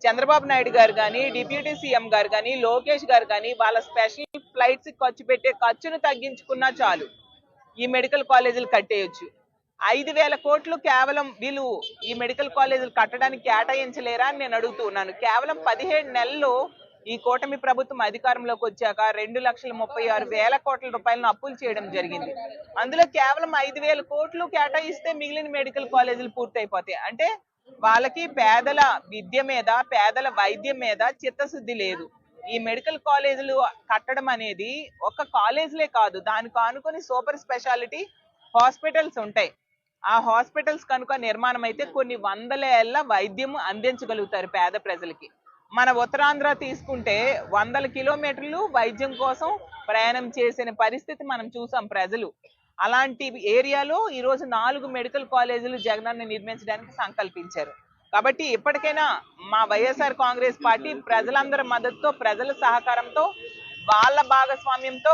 చంద్రబాబు నాయుడు గారు కానీ, deputy CM గారు కానీ, లోకేష్ గారు కానీ వాళ్ళ స్పెషల్ ఫ్లైట్స్ ఖర్చు పెట్టే ఖర్చును తగ్గించుకున్నా చాలు ఈ మెడికల్ కాలేజీలు కట్టేయొచ్చు. 5,000 కోట్లు కేవలం వీళ్ళు ఈ మెడికల్ కాలేజీలు కట్టడానికి కేటాయించలేరా అని నేను అడుగుతూ ఉన్నాను. కేవలం 17 నెలల్లో ఈ కూటమి ప్రభుత్వం అధికారంలోకి వచ్చాక 2,36,000 కోట్ల రూపాయలను అప్పులు చేయడం జరిగింది. అందులో కేవలం 5,000 కోట్లు కేటాయిస్తే మిగిలిన మెడికల్ కాలేజీలు పూర్తయిపోతాయి. అంటే వాళ్ళకి పేదల విద్య మీద, పేదల వైద్యం మీద చిత్తశుద్ధి లేదు. ఈ మెడికల్ కాలేజీలు కట్టడం అనేది ఒక కాలేజీలే కాదు, దానికి ఆనుకొని సూపర్ స్పెషాలిటీ హాస్పిటల్స్ ఉంటాయి. ఆ హాస్పిటల్స్ కనుక నిర్మాణం అయితే కొన్ని వందల ఏళ్ల వైద్యం అందించగలుగుతారు పేద ప్రజలకి. మన ఉత్తరాంధ్ర తీసుకుంటే 100 కిలోమీటర్లు వైద్యం కోసం ప్రయాణం చేసిన పరిస్థితి మనం చూసాం ప్రజలు. అలాంటి ఏరియాలో ఈరోజు 4 మెడికల్ కాలేజీలు జగనన్న నిర్మించడానికి సంకల్పించారు. కాబట్టి ఇప్పటికైనా మా వైఎస్ఆర్ కాంగ్రెస్ పార్టీ ప్రజలందరి మద్దతుతో, ప్రజల సహకారంతో, వాళ్ళ భాగస్వామ్యంతో